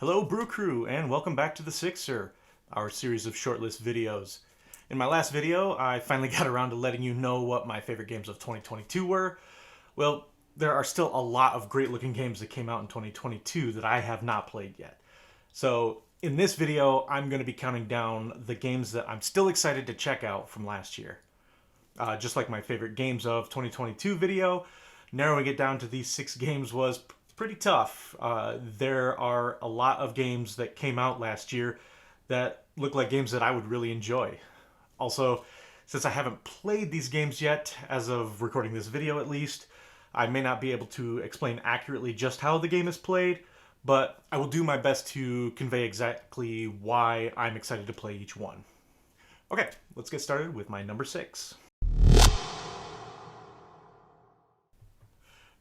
Hello Brew Crew and welcome back to the Sixer, our series of shortlist videos. In my last video, I finally got around to letting you know what my favorite games of 2022 were. Well, there are still a lot of great looking games that came out in 2022 that I have not played yet. So in this video, I'm going to be counting down the games that I'm still excited to check out from last year. Just like my favorite games of 2022 video, narrowing it down to these 6 games was pretty tough. There are a lot of games that came out last year that look like games that I would really enjoy. Also, since I haven't played these games yet, as of recording this video at least, I may not be able to explain accurately just how the game is played, but I will do my best to convey exactly why I'm excited to play each one. Okay, let's get started with my number 6.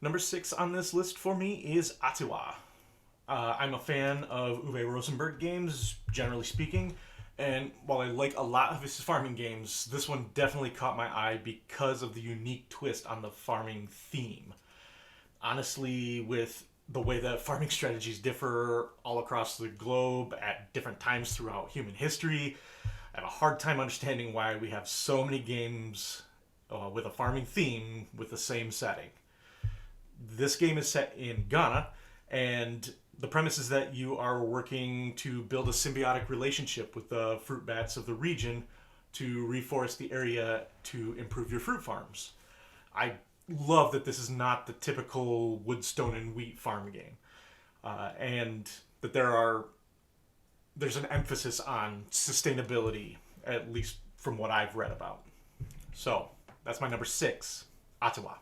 Number 6 on this list for me is Ottawa. I'm a fan of Uwe Rosenberg games, generally speaking, and while I like a lot of his farming games, this one definitely caught my eye because of the unique twist on the farming theme. Honestly, with the way that farming strategies differ all across the globe at different times throughout human history, I have a hard time understanding why we have so many games with a farming theme with the same setting. This game is set in Ghana, and the premise is that you are working to build a symbiotic relationship with the fruit bats of the region to reforest the area to improve your fruit farms. I love that this is not the typical wood, stone, and wheat farm game, and that there's an emphasis on sustainability, at least from what I've read about. So that's my number 6, Ottawa.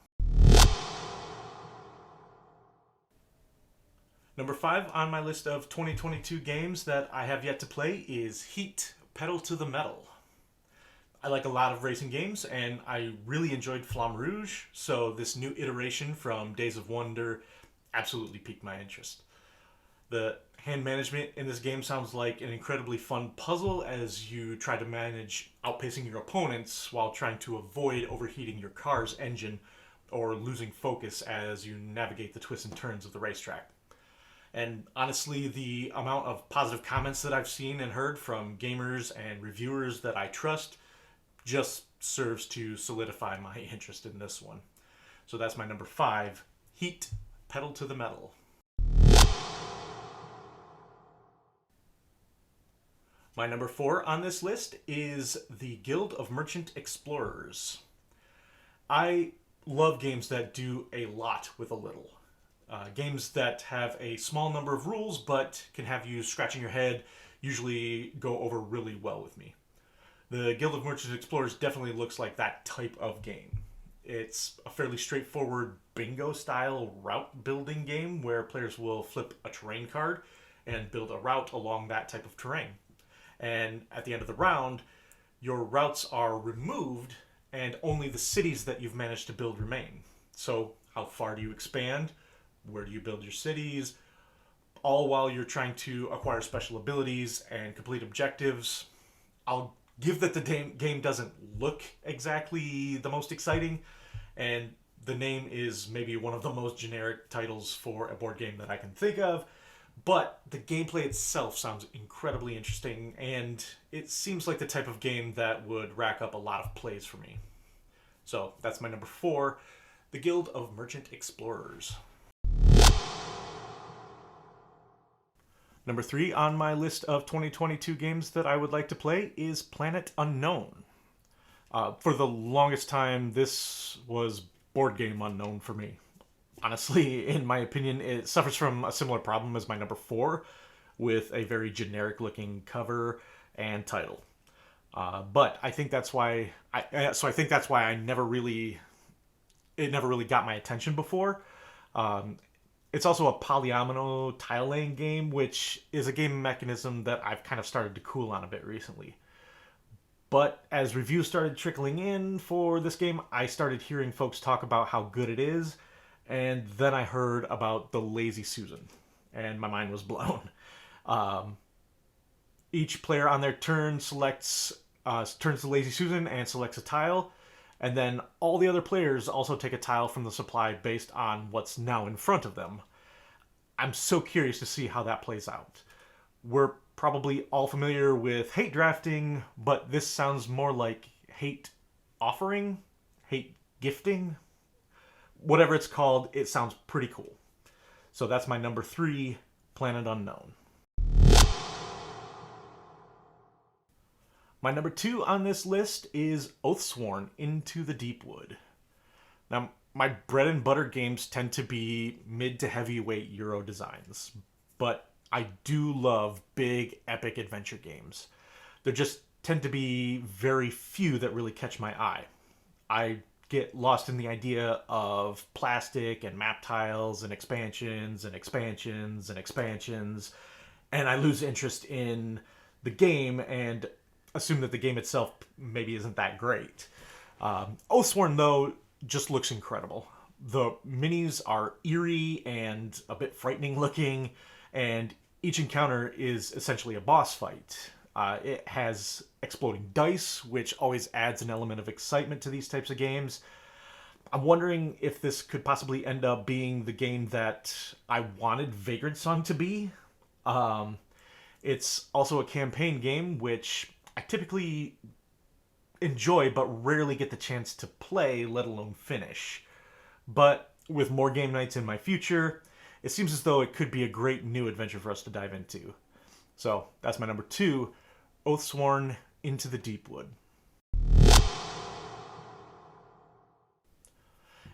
Number 5 on my list of 2022 games that I have yet to play is Heat: Pedal to the Metal. I like a lot of racing games, and I really enjoyed Flamme Rouge, so this new iteration from Days of Wonder absolutely piqued my interest. The hand management in this game sounds like an incredibly fun puzzle as you try to manage outpacing your opponents while trying to avoid overheating your car's engine or losing focus as you navigate the twists and turns of the racetrack. And honestly, the amount of positive comments that I've seen and heard from gamers and reviewers that I trust just serves to solidify my interest in this one. So that's my number 5, Heat: Pedal to the Metal. My number 4 on this list is the Guild of Merchant Explorers. I love games that do a lot with a little. Games that have a small number of rules but can have you scratching your head usually go over really well with me. The Guild of Merchant Explorers definitely looks like that type of game. It's a fairly straightforward bingo-style route building game where players will flip a terrain card and build a route along that type of terrain. And at the end of the round, your routes are removed and only the cities that you've managed to build remain. So how far do you expand? Where do you build your cities? All while you're trying to acquire special abilities and complete objectives. I'll give that the game doesn't look exactly the most exciting, and the name is maybe one of the most generic titles for a board game that I can think of, but the gameplay itself sounds incredibly interesting, and it seems like the type of game that would rack up a lot of plays for me. So that's my number 4, the Guild of Merchant Explorers. Number 3 on my list of 2022 games that I would like to play is Planet Unknown. For the longest time, this was board game unknown for me. Honestly, in my opinion, it suffers from a similar problem as my number 4, with a very generic looking cover and title. But I think that's why it never really got my attention before. It's also a polyomino tile laying game, which is a game mechanism that I've kind of started to cool on a bit recently. But as reviews started trickling in for this game, I started hearing folks talk about how good it is, and then I heard about the Lazy Susan, and my mind was blown. Each player on their turn turns to Lazy Susan and selects a tile, and then all the other players also take a tile from the supply based on what's now in front of them. I'm so curious to see how that plays out. We're probably all familiar with hate drafting, but this sounds more like hate offering, hate gifting. Whatever it's called, it sounds pretty cool. So that's my number 3, Planet Unknown. My number 2 on this list is Oathsworn Into the Deepwood. Now, my bread and butter games tend to be mid to heavyweight Euro designs, but I do love big, epic adventure games. There just tend to be very few that really catch my eye. I get lost in the idea of plastic and map tiles and expansions and expansions and expansions, and I lose interest in the game and assume that the game itself maybe isn't that great. Oathsworn, though, just looks incredible. The minis are eerie and a bit frightening looking, and each encounter is essentially a boss fight. It has exploding dice, which always adds an element of excitement to these types of games. I'm wondering if this could possibly end up being the game that I wanted Vagrant Song to be. It's also a campaign game, which I typically enjoy but rarely get the chance to play, let alone finish. But with more game nights in my future, it seems as though it could be a great new adventure for us to dive into. So that's my number 2, Oathsworn Into the Deepwood.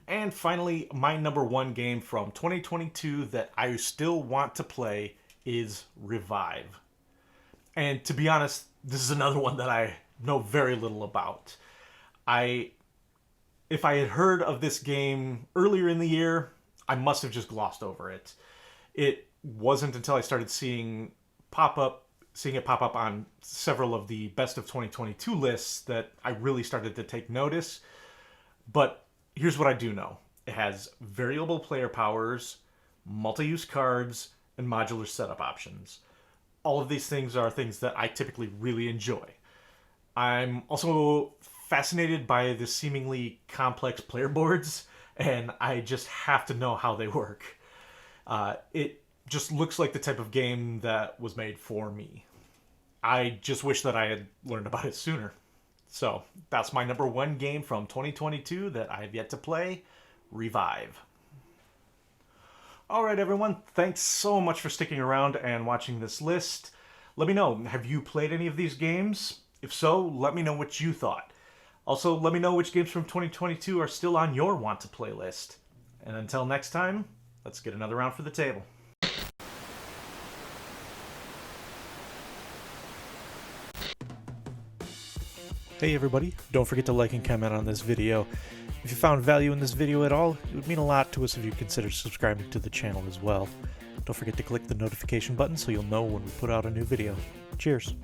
And finally, my number 1 game from 2022 that I still want to play is Revive. And to be honest, this is another one that I know very little about. If I had heard of this game earlier in the year, I must have just glossed over it. It wasn't until I started seeing it pop up on several of the best of 2022 lists that I really started to take notice. But here's what I do know. It has variable player powers, multi-use cards, and modular setup options. All of these things are things that I typically really enjoy. I'm also fascinated by the seemingly complex player boards, and I just have to know how they work. It just looks like the type of game that was made for me. I just wish that I had learned about it sooner. So that's my number 1 game from 2022 that I have yet to play, Revive. Alright everyone, thanks so much for sticking around and watching this list. Let me know, have you played any of these games? If so, let me know what you thought. Also, let me know which games from 2022 are still on your want to play list. And until next time, let's get another round for the table. Hey everybody, don't forget to like and comment on this video. If you found value in this video at all, it would mean a lot to us if you consider subscribing to the channel as well. Don't forget to click the notification button so you'll know when we put out a new video. Cheers!